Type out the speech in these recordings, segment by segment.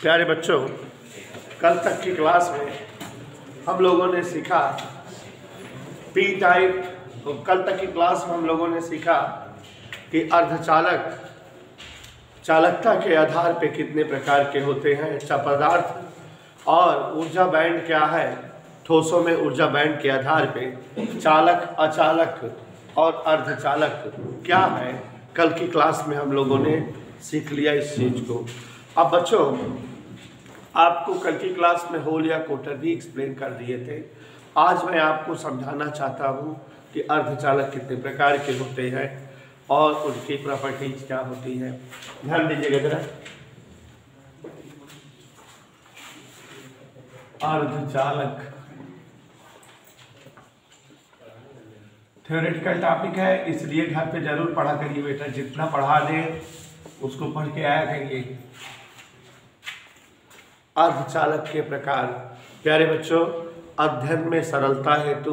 प्यारे बच्चों, कल तक की क्लास में हम लोगों ने सीखा पी टाइप। तो कल तक की क्लास में हम लोगों ने सीखा कि अर्धचालक चालकता के आधार पे कितने प्रकार के होते हैं, अच्छा पदार्थ और ऊर्जा बैंड क्या है, ठोसों में ऊर्जा बैंड के आधार पे चालक, अचालक और अर्धचालक क्या है। कल की क्लास में हम लोगों ने सीख लिया इस चीज़ को। अब बच्चों, आपको कल की क्लास में होल या क्वार्टर भी एक्सप्लेन कर दिए थे। आज मैं आपको समझाना चाहता हूँ कि अर्धचालक कितने प्रकार के होते हैं और उनकी प्रॉपर्टीज क्या होती है। ध्यान दीजिएगा जरा। अर्धचालक थ्योरेटिकल टॉपिक है, इसलिए घर पे जरूर पढ़ा करिए बेटा। जितना पढ़ा दें उसको पढ़ के आया करिए। अर्धचालक के प्रकार। प्यारे बच्चों, अध्ययन में सरलता हेतु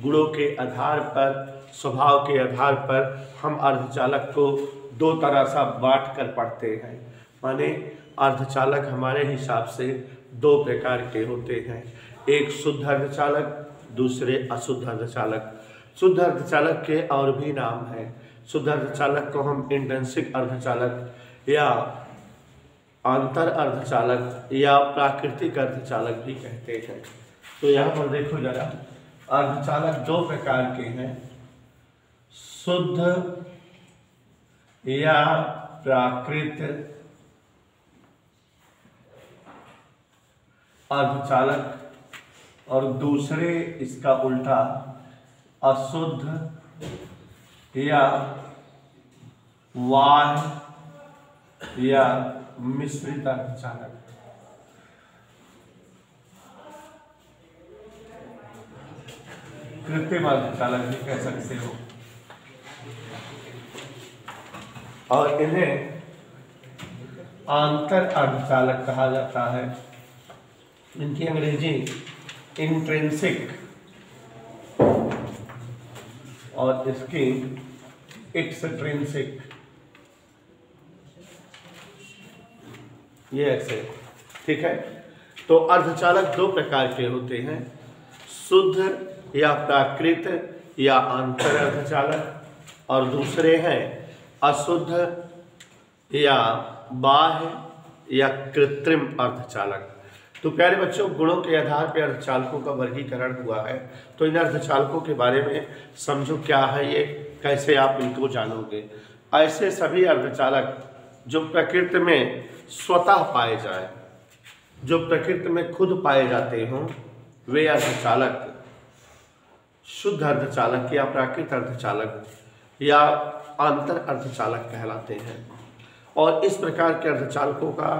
गुणों के आधार पर, स्वभाव के आधार पर हम अर्धचालक को दो तरह से बांट कर पढ़ते हैं। माने अर्धचालक हमारे हिसाब से दो प्रकार के होते हैं, एक शुद्ध अर्धचालक, दूसरे अशुद्ध अर्धचालक। शुद्ध अर्धचालक के और भी नाम हैं। शुद्ध अर्धचालक को हम इंट्रिंसिक अर्धचालक या आंतर अर्धचालक या प्राकृतिक अर्धचालक भी कहते हैं। तो यहाँ पर देखो जरा, अर्धचालक दो प्रकार के हैं, शुद्ध या प्राकृतिक अर्धचालक और दूसरे इसका उल्टा अशुद्ध या बाह्य या मिश्रित अर्धचालक। कृत्रिम अर्धचालक भी कह सकते हो। और इन्हें आंतर अर्धचालक कहा जाता है। इनकी अंग्रेजी इंट्रिंसिक और इसकी एक्सट्रिंसिक, ये ऐसे, ठीक है। तो अर्धचालक दो प्रकार के होते हैं, शुद्ध या प्राकृत या आंतर अर्धचालक और दूसरे हैं अशुद्ध या बाह्य या कृत्रिम अर्धचालक। तो प्यारे बच्चों, गुणों के आधार पर अर्धचालकों का वर्गीकरण हुआ है। तो इन अर्धचालकों के बारे में समझो क्या है ये, कैसे आप इनको जानोगे। ऐसे सभी अर्धचालक जो प्रकृति में स्वतः पाए जाए, जो प्रकृति में खुद पाए जाते हों, वे अर्धचालक शुद्ध अर्धचालक या प्राकृतिक अर्धचालक या आंतर अर्धचालक कहलाते हैं। और इस प्रकार के अर्धचालकों का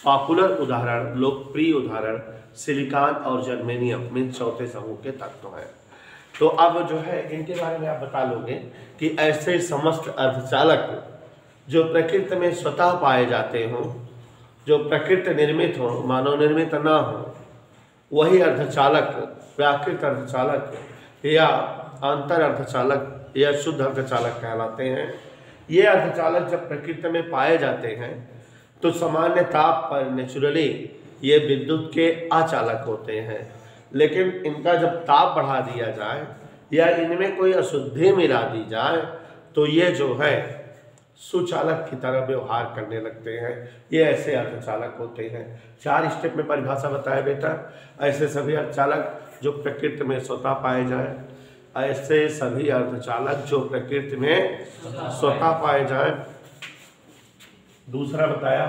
पॉपुलर उदाहरण, लोकप्रिय उदाहरण सिलिकॉन और जर्मेनियम में चौथे समूह के तत्व हैं। तो अब जो है इनके बारे में आप बता लोगे कि ऐसे समस्त अर्धचालक जो प्रकृति में स्वतः पाए जाते हों, जो प्रकृति निर्मित हो, मानव निर्मित ना हो, वही अर्धचालक प्राकृतिक अर्धचालक या आंतर अर्धचालक या शुद्ध अर्धचालक कहलाते हैं। ये अर्धचालक जब प्रकृति में पाए जाते हैं तो सामान्य ताप पर नेचुरली ये विद्युत के अचालक होते हैं, लेकिन इनका जब ताप बढ़ा दिया जाए या इनमें कोई अशुद्धि मिला दी जाए तो ये जो है सुचालक की तरह व्यवहार करने लगते हैं। ये ऐसे अर्धचालक होते हैं। 4 स्टेप में परिभाषा बताया बेटा। ऐसे सभी अर्धचालक जो प्रकृति में स्वतः पाए जाए, ऐसे सभी अर्धचालक जो प्रकृति में स्वतः पाए जाए। दूसरा बताया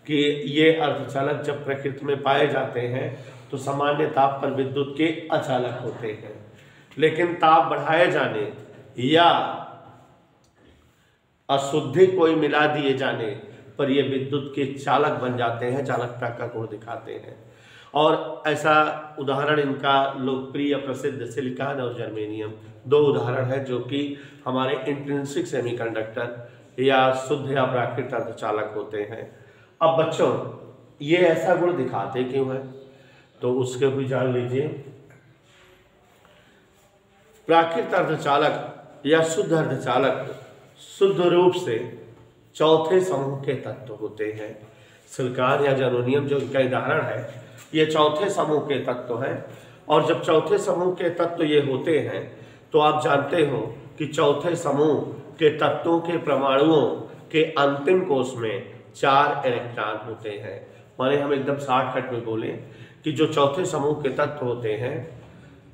कि ये अर्धचालक जब प्रकृति में पाए जाते हैं तो सामान्य ताप पर विद्युत के अचालक होते हैं, लेकिन ताप बढ़ाए जाने या अशुद्धि कोई मिला दिए जाने पर ये विद्युत के चालक बन जाते हैं, चालकता का गुण दिखाते हैं। और ऐसा उदाहरण इनका लोकप्रिय प्रसिद्ध सिलिकॉन और जर्मेनियम दो उदाहरण है जो कि हमारे इंट्रिंसिक सेमीकंडक्टर या शुद्ध या प्राकृतिक अर्धचालक होते हैं। अब बच्चों, ये ऐसा गुण दिखाते क्यों है तो उसके भी जान लीजिए। प्राकृतिक अर्धचालक या शुद्ध अर्धचालक शुद्ध रूप से चौथे समूह के तत्व होते हैं। सिलिकॉन या जर्मेनियम जो इनका उदाहरण है, ये चौथे समूह के तत्व हैं। और जब चौथे समूह के तत्व ये होते हैं तो आप जानते हो कि चौथे समूह के तत्वों के परमाणुओं के अंतिम कोष में 4 इलेक्ट्रॉन होते हैं। माने हम एकदम शॉर्टकट में बोले कि जो चौथे समूह के तत्व होते हैं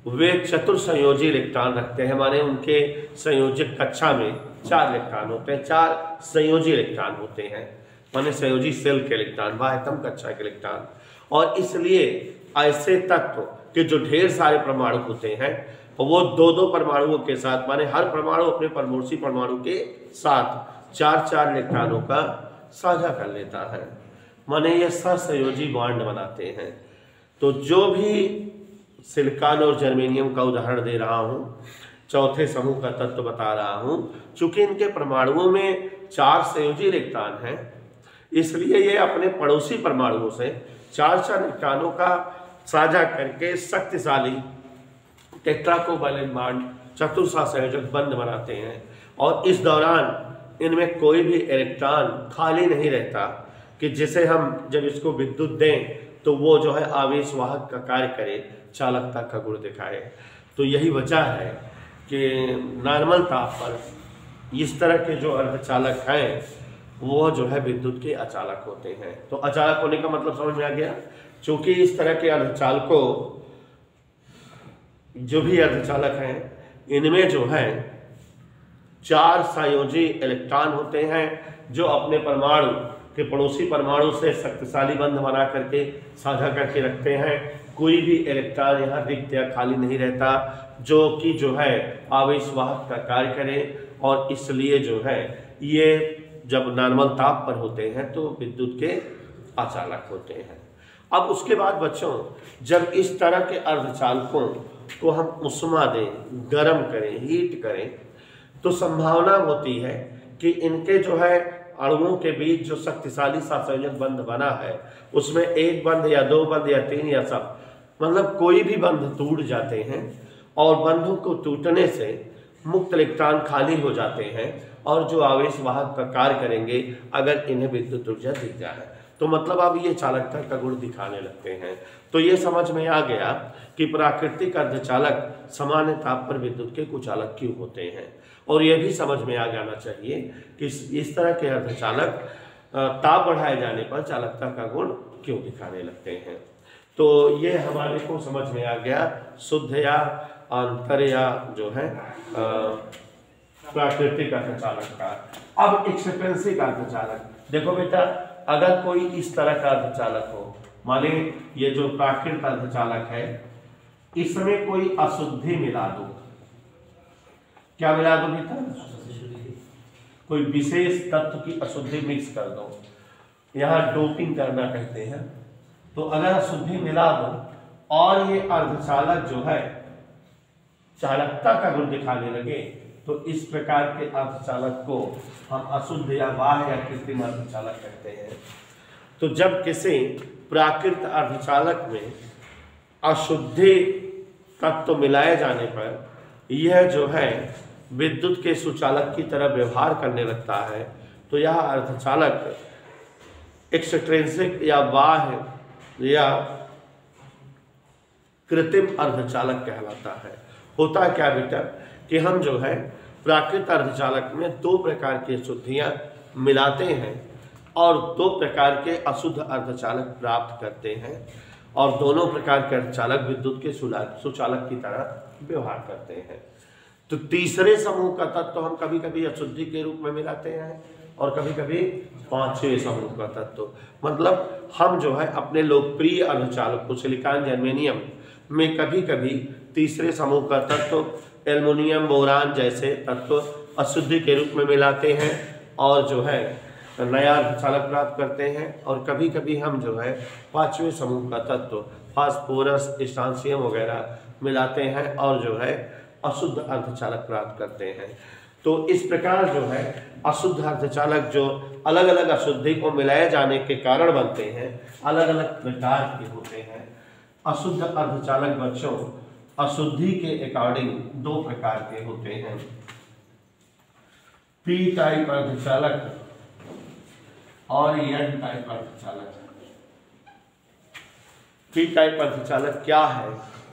वे चतुर्संयोजी इलेक्ट्रॉन रखते हैं। माने उनके संयोजक कक्षा में 4 इलेक्ट्रॉन होते हैं, 4 संयोजी इलेक्ट्रॉन होते हैं, माने संयोजी सेल के इलेक्ट्रॉन, बाह्यतम कक्षा के इलेक्ट्रॉन। और इसलिए ऐसे तत्व के जो ढेर सारे परमाणु होते हैं वो 2-2 परमाणुओं के साथ, माने हर परमाणु अपने परमोर्शी परमाणु के साथ 4-4 इलेक्ट्रॉनों का साझा कर लेता है, माने ये सहसंयोजी बॉन्ड बनाते हैं। तो जो भी सिलिकॉन और जर्मेनियम का उदाहरण दे रहा हूँ, चौथे समूह का तत्व बता रहा हूँ, चूंकि इनके परमाणुओं में 4 संयोजी इलेक्ट्रॉन हैं, इसलिए ये अपने पड़ोसी परमाणुओं से 4-4 इलेक्ट्रॉनों का साझा करके शक्तिशाली टेट्राकोवैलेंट बॉन्ड, चतुर्सहसंयोजक बंध बनाते हैं। और इस दौरान इनमें कोई भी इलेक्ट्रॉन खाली नहीं रहता कि जिसे हम जब इसको विद्युत दें तो वो जो है आवेश वाहक का कार्य करे, चालकता का गुण दिखाए। तो यही वजह है कि नॉर्मल ताप पर इस तरह के जो अर्धचालक हैं वो जो है विद्युत के अचालक होते हैं। तो अचालक होने का मतलब समझ में आ गया। चूंकि इस तरह के अर्धचालकों, जो भी अर्धचालक हैं, इनमें जो है 4 संयोजी इलेक्ट्रॉन होते हैं जो अपने परमाणु के पड़ोसी परमाणु से शक्तिशाली बंध बना करके साझा करके रखते हैं। कोई भी इलेक्ट्रॉन यहाँ रिक्त या खाली नहीं रहता जो कि जो है आवेश वाहक का कार्य करे। और इसलिए जो है ये जब नॉर्मल ताप पर होते हैं तो विद्युत के अचालक होते हैं। अब उसके बाद बच्चों, जब इस तरह के अर्धचालकों को हम उष्मा दें, गर्म करें, हीट करें, तो संभावना होती है कि इनके जो है अणुओं के बीच जो शक्तिशाली सहसंयोजक बंध बना है उसमें 1 बंध या 2 बंध या 3 या सब, मतलब कोई भी बंध टूट जाते हैं। और बंधों को टूटने से मुक्त इलेक्ट्रॉन खाली हो जाते हैं और जो आवेश वाहक का कार्य करेंगे अगर इन्हें विद्युत ऊर्जा दी जाए तो मतलब अब ये चालकता का गुण दिखाने लगते हैं। तो ये समझ में आ गया कि प्राकृतिक अर्धचालक सामान्य ताप पर विद्युत के कुचालक क्यों होते हैं। और यह भी समझ में आ जाना चाहिए कि इस तरह के अर्धचालक ताप बढ़ाए जाने पर चालकता का गुण क्यों दिखाने लगते हैं। तो ये हमारे को समझ में आ गया शुद्ध या अंतर या जो है प्राकृतिक अर्धचालक का। अब एक्सपेंसिव अर्धचालक, देखो बेटा, अगर कोई इस तरह का अर्धचालक हो, माने ये जो प्राकृतिक अर्धचालक है इसमें कोई अशुद्धि मिला दो, क्या मिला दो बेटा? कोई विशेष तत्व की अशुद्धि मिक्स कर दो, यहाँ डोपिंग करना कहते हैं। तो अगर अशुद्धि मिला दो और ये अर्धचालक जो है चालकता का गुण दिखाने लगे तो इस प्रकार के अर्धचालक को हम अशुद्ध या बाह्य या कृत्रिम अर्धचालक कहते हैं। तो जब किसी प्राकृतिक अर्धचालक में अशुद्धि तत्व मिलाए जाने पर यह जो है विद्युत के सुचालक की तरह व्यवहार करने लगता है तो यह अर्धचालक एक्सट्रिंसिक या बाह्य या कृत्रिम अर्धचालक कहलाता है। होता क्या बेटा कि हम जो है प्राकृतिक अर्धचालक में 2 प्रकार की अशुद्धियां मिलाते हैं और 2 प्रकार के अशुद्ध अर्धचालक प्राप्त करते हैं और दोनों प्रकार के अर्धचालक विद्युत के सुचालक की तरह व्यवहार करते हैं। तो तीसरे समूह का तत्व हम कभी कभी अशुद्धि के रूप में मिलाते हैं और कभी कभी 5वें समूह का तत्व, मतलब हम जो है अपने लोकप्रिय अर्धचालक को सिलिकॉन जर्मेनियम में कभी कभी तीसरे समूह का तत्व एल्युमिनियम बोरान जैसे तत्व अशुद्धि के रूप में मिलाते हैं और जो है नया अर्धचालक प्राप्त करते हैं। और कभी कभी हम जो है 5वें समूह का तत्व फास्फोरस, स्ट्रांसियम वगैरह मिलाते हैं और जो है अशुद्ध अर्धचालक प्राप्त करते हैं। तो इस प्रकार जो है अशुद्ध अर्धचालक जो अलग अलग अशुद्धि को मिलाए जाने के कारण बनते हैं, अलग अलग प्रकार के होते हैं। अशुद्ध अर्धचालक बच्चों अशुद्धि के अकॉर्डिंग 2 प्रकार के होते हैं। पी टाइप अर्धचालक और एन टाइप अर्धचालक। पी टाइप अर्धचालक क्या है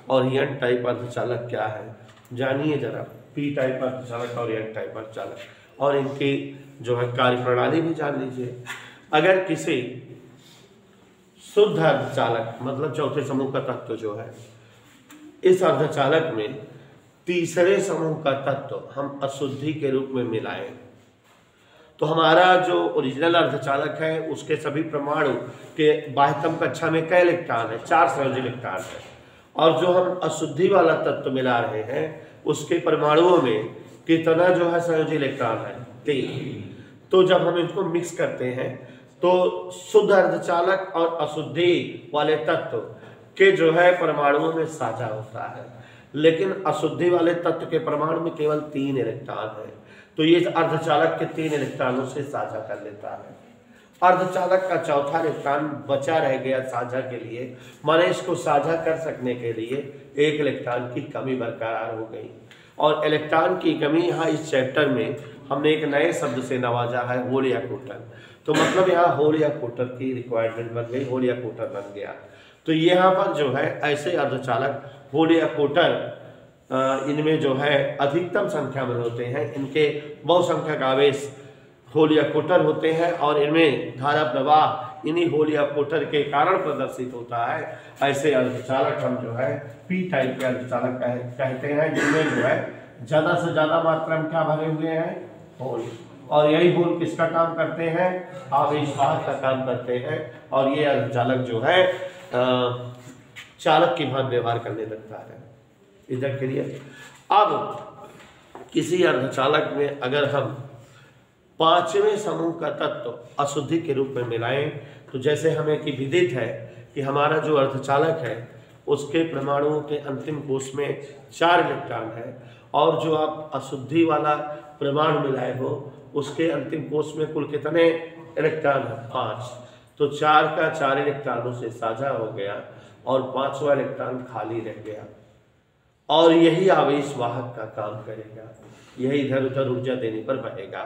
और एन टाइप अर्धचालक क्या है, जानिए जरा। पी टाइप अर्धचालक और एन टाइप अर्धचालक और इनकी जो है कार्यप्रणाली भी जान लीजिए। अगर किसी शुद्ध अर्धचालक मतलब चौथे समूह का तत्व जो है, इस अर्धचालक में तीसरे समूह का तत्व हम अशुद्धि के रूप में मिलाएं तो हमारा जो ओरिजिनल अर्धचालक है उसके सभी परमाणु के बाह्यतम कक्षा में कई इलेक्ट्रॉन है, 4 संयोजी इलेक्ट्रॉन है, और जो हम अशुद्धि वाला तत्व मिला रहे हैं उसके परमाणुओं में कितना जो है संयोजी इलेक्ट्रॉन है, 3। तो जब हम इनको मिक्स करते हैं तो शुद्ध अर्धचालक और अशुद्धि वाले तत्व के जो है परमाणुओं में साझा होता है, लेकिन अशुद्धि वाले तत्व के परमाणु में केवल 3 इलेक्ट्रॉन है, तो ये अर्धचालक के 3 इलेक्ट्रॉनों से साझा कर लेता है। अर्धचालक का चौथा इलेक्ट्रॉन बचा रह गया साझा के लिए, माने इसको साझा कर सकने के लिए 1 इलेक्ट्रॉन की कमी बरकरार हो गई। और इलेक्ट्रॉन की कमी यहाँ इस चैप्टर में हमने एक नए शब्द से नवाजा है, होल या कोटर। तो मतलब यहाँ होल या कोटर की रिक्वायरमेंट बन गई, होल या कोटर बन गया। तो यहाँ पर जो है ऐसे अर्धचालक होल या कोटर इनमें जो है अधिकतम संख्या में होते हैं, इनके बहुसंख्यक आवेश होल या कोटर होते हैं और इनमें धारा प्रवाह इन्हीं होल या कोटर के कारण प्रदर्शित होता है। ऐसे अर्धचालक हम जो है पी टाइप के अर्धचालक कहते हैं, जिनमें जो है ज्यादा से ज्यादा मात्रा में क्या भरे हुए हैं, होल। और यही होल किसका काम करते हैं, आवेशवाहक का काम करते हैं, और ये अर्धचालक जो है चालक की भांति व्यवहार करने लगता है। इधर क्लियर। अब किसी अर्धचालक में अगर हम 5वें समूह का तत्व अशुद्धि के रूप में मिलाएं तो जैसे हमें कि विदित है कि हमारा जो अर्धचालक है उसके परमाणुओं के अंतिम कोश में 4 इलेक्ट्रॉन है, और जो आप अशुद्धि वाला परमाणु मिलाए हो उसके अंतिम कोश में कुल कितने इलेक्ट्रॉन है, 5। तो 4 का 4 इलेक्ट्रॉनों से साझा हो गया और 5वां इलेक्ट्रॉन खाली रह गया, और यही आवेश वाहक का काम करेगा, यही इधर उधर ऊर्जा देने पर बहेगा।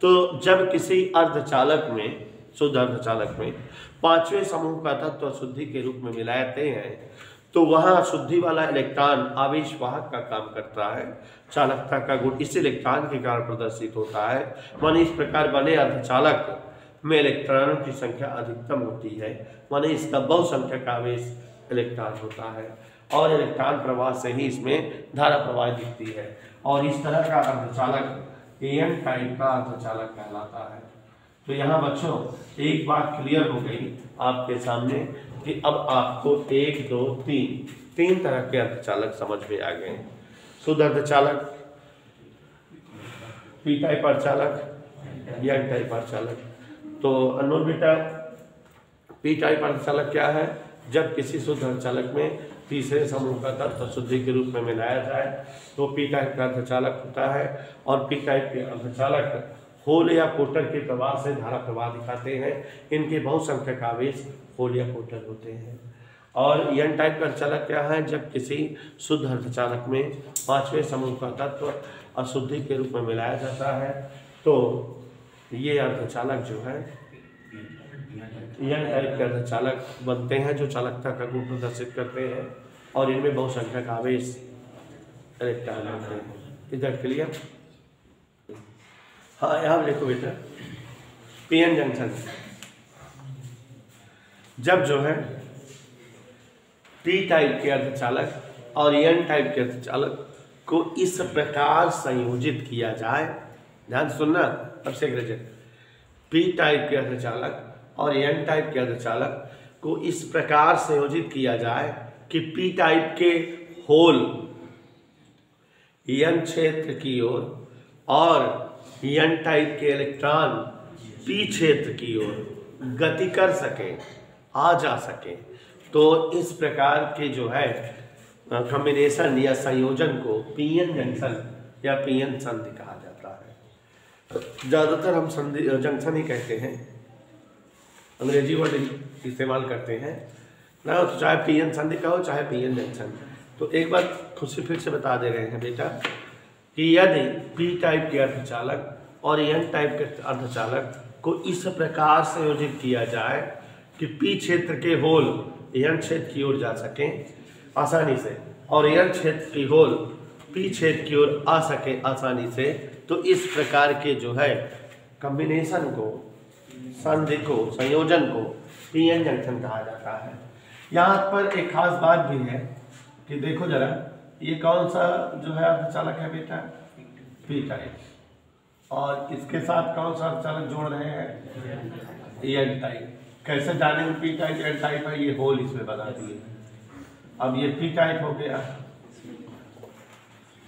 तो जब किसी अर्धचालक में, शुद्ध अर्धचालक में 5वें समूह का तत्व अशुद्धि के रूप में मिलाते हैं तो वहाँ अशुद्धि वाला इलेक्ट्रॉन आवेश वाहक का काम करता है, चालकता का गुण इस इलेक्ट्रॉन के कारण प्रदर्शित होता है। माने इस प्रकार बने अर्धचालक में इलेक्ट्रॉनों की संख्या अधिकतम होती है, माने इसका बहुसंख्यक आवेश इलेक्ट्रॉन होता है, और इलेक्ट्रॉन प्रवाह से ही इसमें धारा प्रवाह दिखती है। और इस तरह का अर्धचालक एन टाइप का अर्धचालक कहलाता है। तो यहाँ बच्चों एक बात क्लियर हो गई आपके सामने कि अब आपको 1 2 3 तरह के अर्धचालक समझ में आ गए। शुद्ध अर्धचालक, पी टाइप अर्धचालक, एन टाइप अर्धचालक। तो अनमोल बेटा, पी टाइप अर्धचालक क्या है? जब किसी शुद्ध अर्धचालक में तीसरे समूह का तत्व अशुद्धि के रूप में मिलाया जाए तो पी टाइप का अर्धचालक होता है। और पी टाइप के अर्धचालक होल या कोटर के प्रवाह से धारा प्रवाह दिखाते हैं, इनके बहुसंख्यक आवेश होल या कोटर होते हैं। और एन टाइप का अर्धचालक क्या है? जब किसी शुद्ध अर्धचालक में 5वें समूह का तत्व अशुद्धि के रूप में मिलाया जाता है तो ये अर्धचालक जो है एन टाइप के अर्धचालक बनते हैं, जो चालकता का गुण प्रदर्शित करते हैं, और इनमें बहुसंख्यक आवेश इलेक्ट्रॉन होते हैं। इधर क्लियर? हाँ, यहाँ देखो बेटा, पीएन जंक्शन जब जो है पी टाइप के अर्धचालक और एन टाइप के अर्धचालक को इस प्रकार संयोजित किया जाए, ध्यान सुनना, अब से पी टाइप के अर्धचालक और एन टाइप के अर्धचालक को इस प्रकार संयोजित किया जाए कि पी टाइप के होल एन क्षेत्र की ओर और एन टाइप के इलेक्ट्रॉन पी क्षेत्र की ओर गति कर सके, आ जा सके। तो इस प्रकार के जो है कॉम्बिनेशन या संयोजन को पीएन जंक्शन या पीएन संधि कहा जाता है। ज़्यादातर हम संधि जंक्शन ही कहते हैं, अंग्रेजी वर्ड इस्तेमाल करते हैं ना, तो चाहे पीएन संधि कहो चाहे पीएन जंक्शन। तो एक बात खुद से फिर से बता दे रहे हैं बेटा कि यदि पी टाइप के अर्धचालक और एन टाइप के अर्धचालक को इस प्रकार संयोजित किया जाए कि पी क्षेत्र के होल एन क्षेत्र की ओर जा सकें आसानी से और एन क्षेत्र की होल पी क्षेत्र की ओर आ सके आसानी से। तो इस प्रकार के जो है कॉम्बिनेशन को, संधि को, संयोजन को पीएन जंक्शन कहा जाता है। यहाँ पर एक खास बात भी है कि देखो जरा, ये कौन सा जो है अर्धचालक है बेटा? P type. और इसके साथ कौन सा अर्धचालक जोड़ रहे हैं? N type. कैसे जानेंगे पी टाइप एन टाइप है? ये होल इसमें बना दिए। अब ये पी टाइप हो गया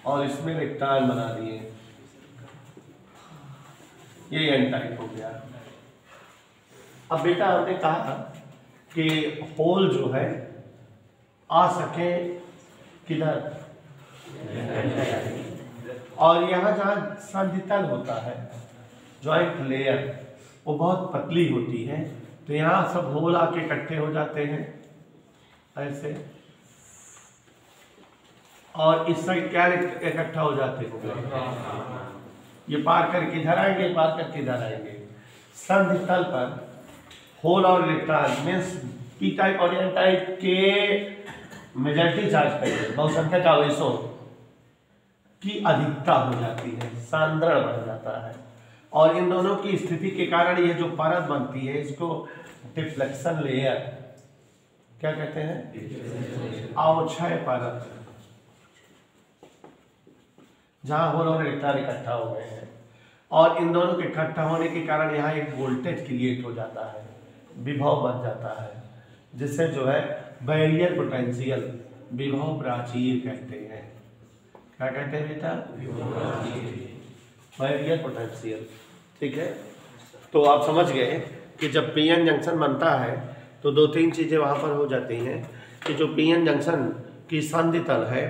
और इसमें इलेक्ट्रॉन बना दिए, ये एन टाइप हो गया। अब बेटा हमने कहा कि होल जो है आ सके किधर? और यहाँ जहाँ संधितल होता है, जॉइंट लेयर, वो बहुत पतली होती है, तो यहाँ सब होल आके इकट्ठे हो जाते हैं ऐसे, और इस साइड क्या इकट्ठा हो जाते हैं? ये पार करके इधर आएंगे, पार करके इधर आएंगे। संधितल पर होल और इलेक्ट्रॉन मीन्स पी टाइप और एन टाइप के मेजॉरिटी चार्ज करेंगे, बहुसंख्यक आवेशों की अधिकता हो जाती है, सांद्रण बढ़ जाता है, और इन दोनों की स्थिति के कारण ये जो परत बनती है इसको डिफ्लेक्शन लेयर क्या कहते हैं? अवक्षय परत, जहां होल और इलेक्ट्रॉन इकट्ठा हो गए हैं, और इन दोनों के इकट्ठा होने के कारण यहाँ एक वोल्टेज क्रिएट हो जाता है, विभव बन जाता है, जिससे जो है बैरियर पोटेंशियल, विभव प्राचीर कहते हैं। क्या कहते हैं बेटा? Barrier potential. ठीक है, तो आप समझ गए कि जब पीएन जंक्शन बनता है तो दो तीन चीजें वहां पर हो जाती हैं कि जो पीएन जंक्शन की संधितल है,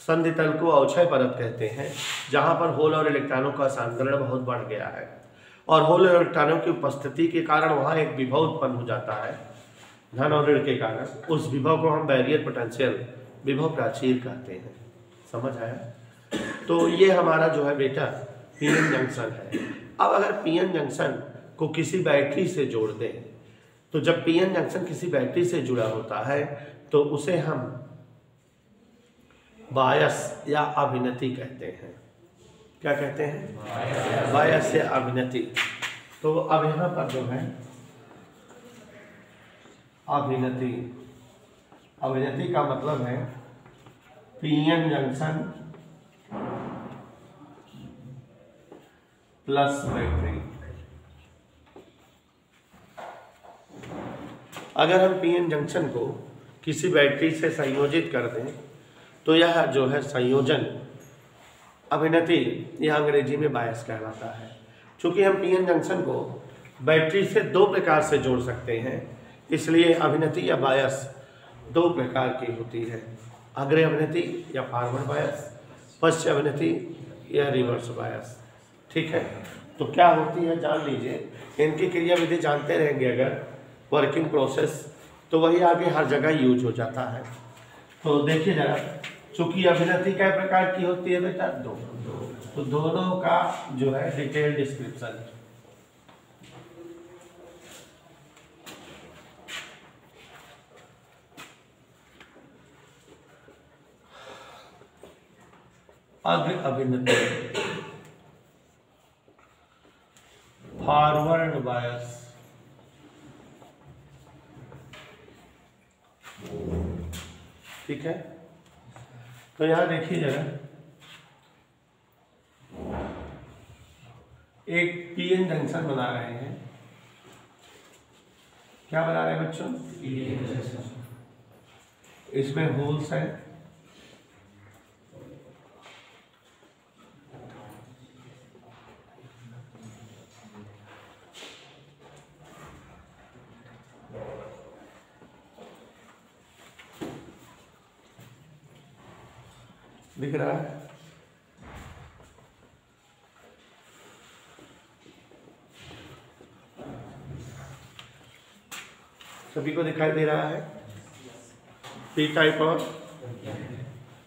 संधितल को अवक्षय परत कहते हैं, जहां पर होल और इलेक्ट्रॉनों का सांद्रण बहुत बढ़ गया है, और होल और इलेक्ट्रॉनों की उपस्थिति के कारण वहां एक विभव उत्पन्न हो जाता है, धन और ऋण के कारण। उस विभव को हम बैरियर पोटेंशियल, विभव प्राचीर कहते हैं। समझ आया? तो ये हमारा जो है बेटा पीएन जंक्शन है। अब अगर पीएन जंक्शन को किसी बैटरी से जोड़ दें, तो जब पीएन जंक्शन किसी बैटरी से जुड़ा होता है तो उसे हम बायस या अभिनति कहते हैं। क्या कहते हैं? बायस या अभिनति। तो अब यहाँ पर जो है अभिनति, अभिनति का मतलब है पीएन जंक्शन प्लस बैटरी। अगर हम पीएन जंक्शन को किसी बैटरी से संयोजित कर दें तो यह जो है संयोजन अभिनति, यह अंग्रेजी में बायस कहलाता है। चूंकि हम पीएन जंक्शन को बैटरी से दो प्रकार से जोड़ सकते हैं, इसलिए अभिनति या बायस दो प्रकार की होती है, अग्र अभिनति या फॉरवर्ड बायस, पश्च अभिनति या रिवर्स बायस। ठीक है, तो क्या होती है जान लीजिए, इनकी क्रियाविधि जानते रहेंगे अगर, वर्किंग प्रोसेस, तो वही आगे हर जगह यूज हो जाता है। तो देखिए जरा, चूंकि अभिनति कै प्रकार की होती है बेटा? दो। तो दोनों का जो है डिटेल डिस्क्रिप्शन। अग्र अभिनति, फॉरवर्ड बायस, ठीक है। तो यहां देखिए जरा, एक पीएन जंक्शन बना रहे हैं। क्या बना रहे हैं बच्चों? इसमें होल्स है, दिख रहा है? सभी को दिखाई दे रहा है? पी टाइप और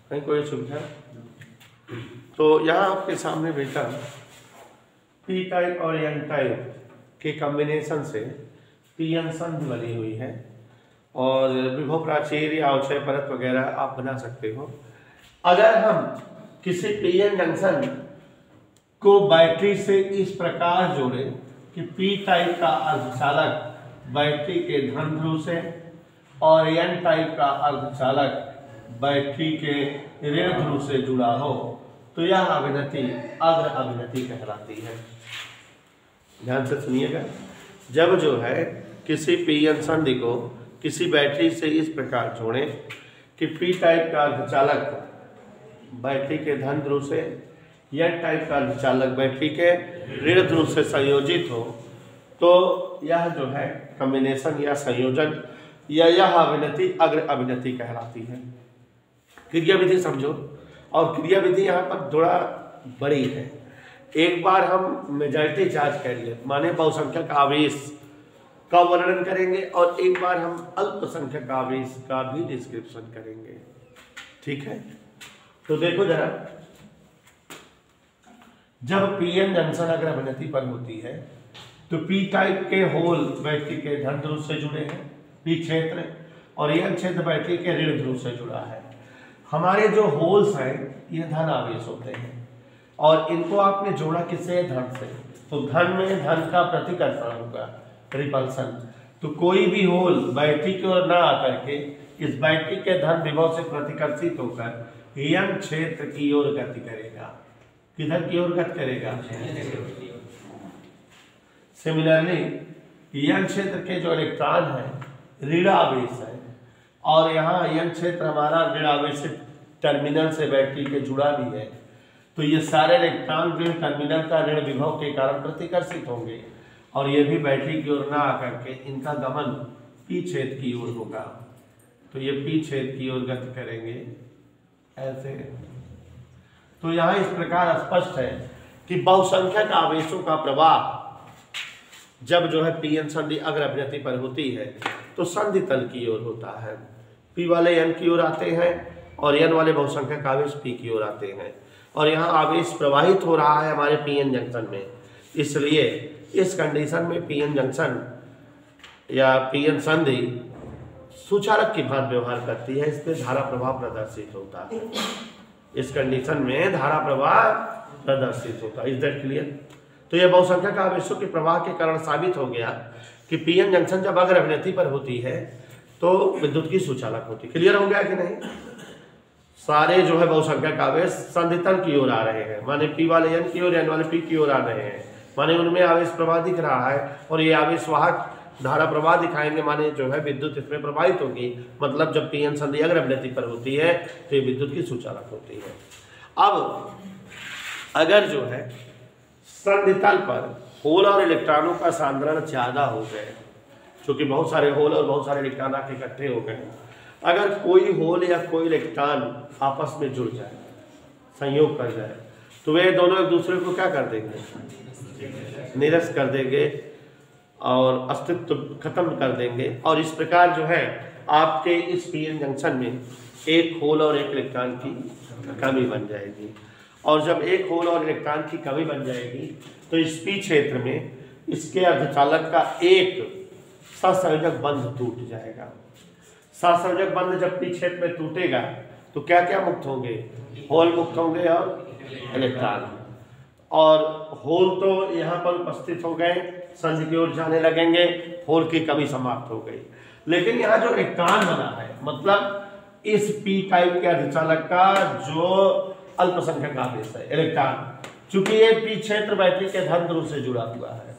कहीं कोई सुविधा? तो यहाँ आपके सामने बेटा पी टाइप और एन टाइप के कॉम्बिनेशन से पीएन संधि बनी हुई है और विभव प्राचीर या अवक्षय परत वगैरह आप बना सकते हो। अगर हम किसी पीएन जंक्शन को बैटरी से इस प्रकार जोड़े कि पी टाइप का अर्धचालक बैटरी के धन ध्रुव से और एन टाइप का अर्धचालक बैटरी के ऋण ध्रुव से जुड़ा हो तो यह अभिनति अग्र अभिनति कहलाती है। ध्यान से सुनिएगा, जब जो है किसी पीएन संधि को किसी बैटरी से इस प्रकार जोड़ें कि पी टाइप का अर्धचालक बैटरी के धन ध्रुव से एन टाइप का अर्धचालक बैटरी के ऋण ध्रुव से संयोजित हो तो यह जो है कॉम्बिनेशन या संयोजन या यह अभिनति अग्र अभिनति कहलाती है। क्रिया विधि समझो, और क्रिया विधि यहाँ पर थोड़ा बड़ी है। एक बार हम मेजॉरिटी चार्ज करेंगे माने बहुसंख्यक आवेश का वर्णन करेंगे और एक बार हम अल्पसंख्यक आवेश का भी डिस्क्रिप्शन करेंगे। ठीक है, तो देखो जरा, जब पीएन जंक्शन अगर अभिनति पर होती है तो पी टाइप के होल बैटरी के धन ध्रुव से जुड़े हैं पी क्षेत्र और एन क्षेत्र बैटरी के ऋण ध्रुव से जुड़ा है। हमारे जो होल्स हैं ये धन आवेश होते हैं और इनको आपने जोड़ा किससे? धन से। तो धन में धन का प्रतिकर्षण होगा, रिपल्सन। तो कोई भी होल बैटरी की ओर न आकर के इस बैटरी के धन विभव से प्रतिकर्षित होकर एन क्षेत्र की ओर गति करेगा। किधर की ओर गति करेगा? सिमिलरली एन क्षेत्र के जो इलेक्ट्रॉन है ऋण आवेश है और यहाँ एन क्षेत्र हमारा ऋण आवेश से टर्मिनल से बैटरी के जुड़ा भी है, तो ये सारे इलेक्ट्रॉन ऋण टर्मिनल का ऋण विभव के कारण प्रतिकर्षित होंगे और ये भी बैटरी की ओर ना आकर के इनका गमन पी क्षेत्र की ओर होगा। तो ये पी क्षेत्र की ओर गति करेंगे ऐसे। तो यहाँ इस प्रकार स्पष्ट है कि बहुसंख्यक आवेशों का प्रवाह जब जो है पीएन संधि अग्र अभिनति पर होती है तो संधि तल की ओर होता है। पी वाले एन की ओर आते हैं और एन वाले बहुसंख्यक आवेश पी की ओर आते हैं और यहाँ आवेश प्रवाहित हो रहा है हमारे पीएन जंक्शन में। इसलिए इस कंडीशन में पीएन जंक्शन या पीएन संधि सुचालक की भांति व्यवहार करती है, इसमें धारा प्रवाह प्रदर्शित होता है। इस कंडीशन में धारा प्रवाह प्रदर्शित होता है। Is that clear? तो यह बहुसंख्यक आवेशों के प्रवाह के कारण साबित हो गया कि पीएन जंक्शन जब अग्र अभिनति पर होती है तो विद्युत की सुचालक होती है। क्लियर हो गया कि नहीं? सारे जो है बहुसंख्यक आवेश संधितल की ओर आ रहे हैं, माने पी वाले एन की ओर एन वाले पी की ओर आ रहे हैं, माने उनमें आवेश प्रवाह दिख रहा है और ये आवेश वाहक धारा प्रवाह दिखाएंगे, माने जो है विद्युत इसमें प्रवाहित होगी। मतलब जब पीएन संधि अग्र अभिनति पर होती है तो ये विद्युत की सुचालक होती है। अब अगर जो है संधितल पर होल और इलेक्ट्रॉनों का सांद्रण ज्यादा हो गए, क्योंकि बहुत सारे होल और बहुत सारे इलेक्ट्रॉन आके इकट्ठे हो गए, अगर कोई होल या कोई इलेक्ट्रॉन आपस में जुड़ जाए, संयोग कर जाए, तो वे दोनों एक दूसरे को क्या कर देंगे? निरस्त कर देंगे और अस्तित्व खत्म कर देंगे। और इस प्रकार जो है आपके इस पीएन जंक्शन में एक होल और एक इलेक्ट्रॉन की कमी बन जाएगी। और जब एक होल और इलेक्ट्रॉन की कमी बन जाएगी तो इस पी क्षेत्र में इसके अर्धचालक का एक सहसंयोजक बंध टूट जाएगा। सहसंयोजक बंध जब पी क्षेत्र में टूटेगा तो क्या क्या मुक्त होंगे? होल मुक्त होंगे और इलेक्ट्रॉन। और होल तो यहाँ पर उपस्थित हो गए, संधि की ओर जाने लगेंगे, होल की कमी समाप्त हो गई। लेकिन यहाँ जो इलेक्ट्रॉन बना है, मतलब इस पी टाइप के अर्धचालक का जो अल्पसंख्यक आवेश है इलेक्ट्रॉन, चूंकि ये पी क्षेत्र बैटरी के धन ध्रुव से जुड़ा हुआ है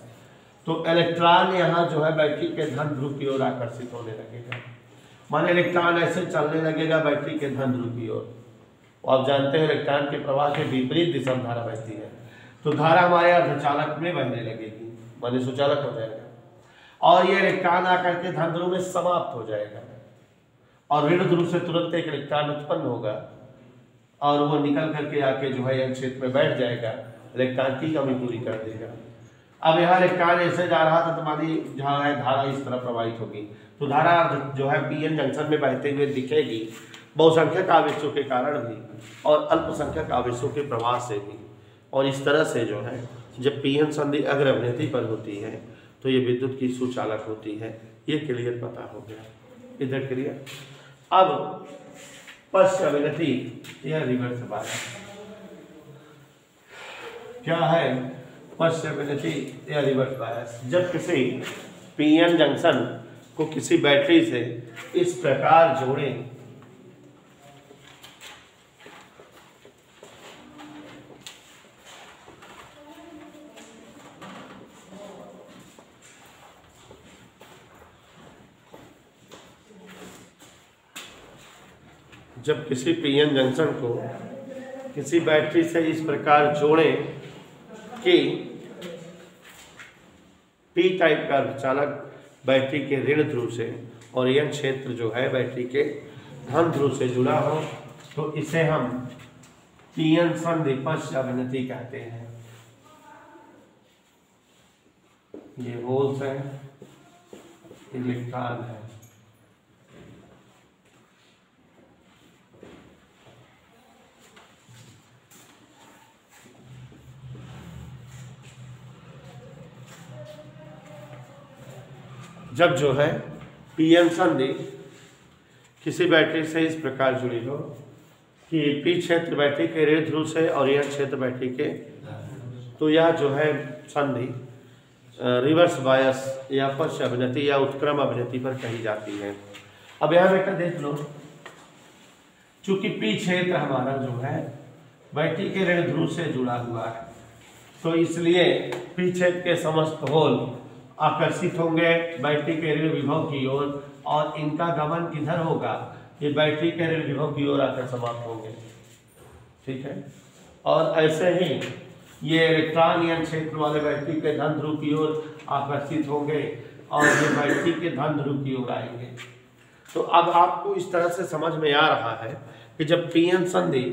तो इलेक्ट्रॉन यहाँ जो है बैटरी के धन ध्रुव की ओर आकर्षित होने लगेगा। माने इलेक्ट्रॉन ऐसे चलने लगेगा बैटरी के धन ध्रुव की ओर। आप जानते हैं इलेक्ट्रॉन के प्रवाह के विपरीत दिशा में धारा बहती है, तो धारा हमारे अर्धचालक में बहने लगेगी, माने सुचालक हो जाएगा और ये इलेक्ट्रॉन आकर के धन ध्रुव में समाप्त हो जाएगा और ऋण ध्रुव से तुरंत एक इलेक्ट्रॉन उत्पन्न होगा और वो निकल करके आके जो है एन क्षेत्र में बैठ जाएगा, इलेक्ट्रॉन की कमी पूरी कर देगा। अब यहाँ इलेक्ट्रॉन ऐसे जा रहा था तो हमारी जहाँ है धारा इस तरह प्रवाहित होगी, तो धारा जो है पीएन जंक्शन में बहते हुए दिखेगी बहुसंख्यक आवेशों के कारण भी और अल्पसंख्यक आवेशों के प्रवाह से भी। और इस तरह से जो है जब पीएन संधि अग्र अभिनति पर होती है तो ये विद्युत की सुचालक होती है। ये क्लियर पता हो गया, इधर क्लियर। अब पश्च अभिनति या रिवर्स बायस क्या है? पश्च अभिनति या रिवर्स बायस, जब किसी पीएन जंक्शन को किसी बैटरी से इस प्रकार जोड़ें जब किसी पीएन जंक्शन को किसी बैटरी से इस प्रकार जोड़ें कि पी टाइप का अर्धचालक बैटरी के ऋण ध्रुव से और यह क्षेत्र जो है बैटरी के धन ध्रुव से जुड़ा हो, तो इसे हम पीएन संधि पश्च अभिनति कहते हैं। ये होल्स है, इलेक्ट्रॉन है। जब जो है पीएन संधि किसी बैटरी से इस प्रकार जुड़ी हो कि पी क्षेत्र बैटरी के ऋण ध्रुव से और यह क्षेत्र बैटरी के, तो यह जो है संधि रिवर्स बायस या पश्च अभिनति या उत्क्रम अभिनति पर कही जाती है। अब यहाँ बेटा देख लो, चूंकि पी क्षेत्र हमारा जो है बैटरी के ऋण ध्रुव से जुड़ा हुआ है, तो इसलिए पी क्षेत्र के समस्त होल आकर्षित होंगे बैटरी के ऋण विभव की ओर, और इनका गमन किधर होगा? ये बैटरी के ऋण विभव की ओर आकर समाप्त होंगे। ठीक है, और ऐसे ही ये इलेक्ट्रॉन या क्षेत्र वाले बैटरी के धन ध्रुव की ओर आकर्षित होंगे और ये बैटरी के धन ध्रुव की ओर आएंगे। तो अब आपको इस तरह से समझ में आ रहा है कि जब पीएन संधि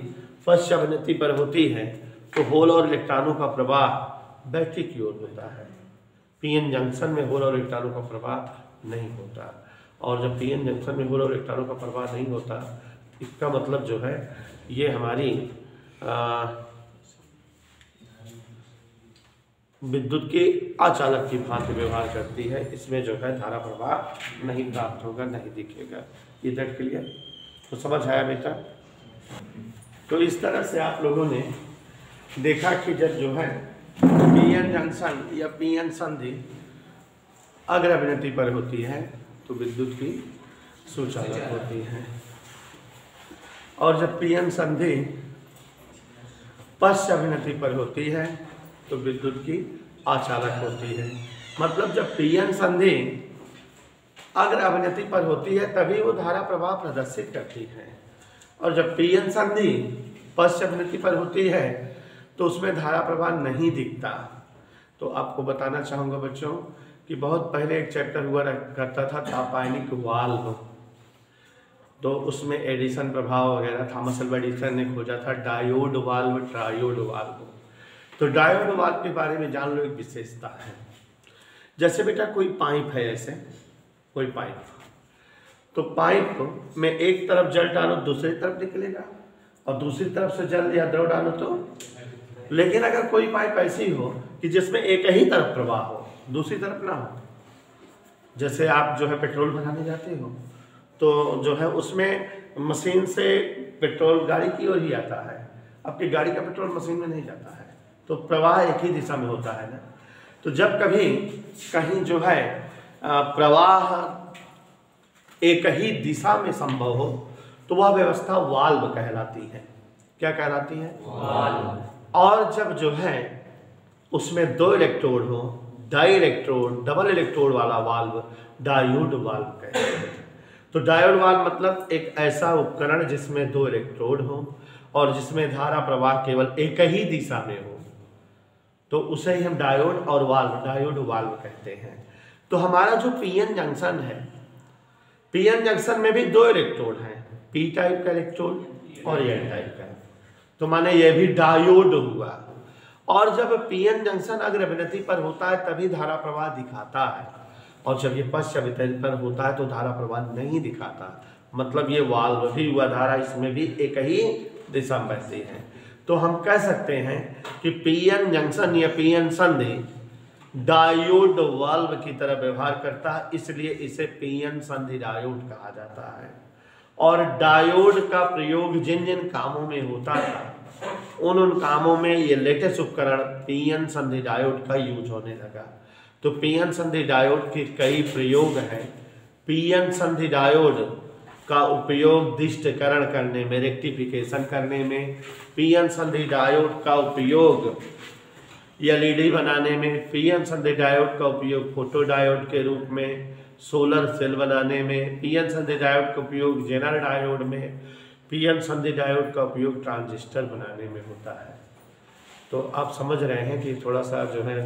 पश्च अभिनति पर होती है तो होल और इलेक्ट्रॉनों का प्रवाह बैटरी की ओर होता है। पीएन जंक्शन में होल और इलेक्ट्रॉनों का प्रवाह नहीं होता, और जब पीएन जंक्शन में होल और इलेक्ट्रॉनों का प्रवाह नहीं होता, इसका मतलब जो है ये हमारी विद्युत की अचालक की भांति व्यवहार करती है। इसमें जो है धारा प्रवाह नहीं प्राप्त होगा, नहीं दिखेगा। इधर क्लियर? तो समझ आया बेटा? तो इस तरह से आप लोगों ने देखा कि जब जो है पीएन जंक्शन या पीएन संधि अग्र अभिनति पर होती है तो विद्युत की सुचालक होती है, और जब पीएन संधि पश्च अभिनति पर होती है तो विद्युत की अचालक होती है। मतलब जब पीएन संधि अग्र अभिनति पर होती है तभी वो धारा प्रवाह प्रदर्शित करती है, और जब पीएन संधि पश्च अभिनति पर होती है तो उसमें धारा प्रवाह नहीं दिखता। तो आपको बताना चाहूँगा बच्चों कि बहुत पहले एक चैप्टर हुआ करता था तापायनिक वाल्व, तो उसमें एडिसन प्रभाव वगैरह थॉमस अल्वा एडिसन ने खोजा था डायोड वाल्व, ट्रायोड वाल्व। तो डायोड वाल्व के बारे में जान लो, एक विशेषता है। जैसे बेटा कोई पाइप है, ऐसे कोई पाइप, तो पाइप में एक तरफ जल डालो दूसरी तरफ निकलेगा, और दूसरी तरफ से जल या द्रव डालो तो, लेकिन अगर कोई पाइप ऐसी हो कि जिसमें एक ही तरफ प्रवाह हो, दूसरी तरफ ना हो, जैसे आप जो है पेट्रोल भराने जाते हो तो जो है उसमें मशीन से पेट्रोल गाड़ी की ओर ही आता है, आपकी गाड़ी का पेट्रोल मशीन में नहीं जाता है, तो प्रवाह एक ही दिशा में होता है ना। तो जब कभी कहीं जो है प्रवाह एक ही दिशा में संभव हो तो वह व्यवस्था वाल्व कहलाती है। क्या कहलाती है? वाल्व। और जब जो है उसमें दो इलेक्ट्रोड हो, डाई इलेक्ट्रोड, डबल इलेक्ट्रोड वाला वाल्व डायोड वाल्व कहते हैं। तो डायोड वाल्व मतलब एक ऐसा उपकरण जिसमें दो इलेक्ट्रोड हो और जिसमें धारा प्रवाह केवल एक ही दिशा में हो, तो उसे ही हम डायोड और वाल्व, डायोड वाल्व कहते हैं। तो हमारा जो पीएन जंक्शन है, पीएन जंक्शन में भी दो इलेक्ट्रोड हैं, पी टाइप का इलेक्ट्रोड और एन टाइप का, तो माने ये भी डायोड हुआ। और जब पीएन जंक्शन अग्र अभिनति पर होता है तभी धारा प्रवाह दिखाता है, और जब ये पश्च अभिनति पर होता है तो धारा प्रवाह नहीं दिखाता। मतलब ये वाल्व भी हुआ, धारा इसमें भी एक ही दिशा में बहती है। तो हम कह सकते हैं कि पीएन जंक्शन या पीएन संधि डायोड वाल्व की तरह व्यवहार करता है, इसलिए इसे पीएन संधि डायोड कहा जाता है। और डायोड का प्रयोग जिन जिन कामों में होता था उन कामों में ये लेटेस्ट उपकरण पीएन संधि डायोड का यूज होने लगा। तो पीएन संधि डायोड के कई प्रयोग हैं। पीएन संधि डायोड का उपयोग दिष्टकरण करने में, रेक्टिफिकेशन करने में, पीएन संधि डायोड का उपयोग एलईडी बनाने में, पीएन संधि डायोड का उपयोग फोटो डायोड के रूप में, सोलर सेल बनाने में, पीएन संधि डायोड का उपयोग जेनर डायोड में, पीएन संधि डायोड का उपयोग ट्रांजिस्टर बनाने में होता है। तो आप समझ रहे हैं कि थोड़ा सा जो है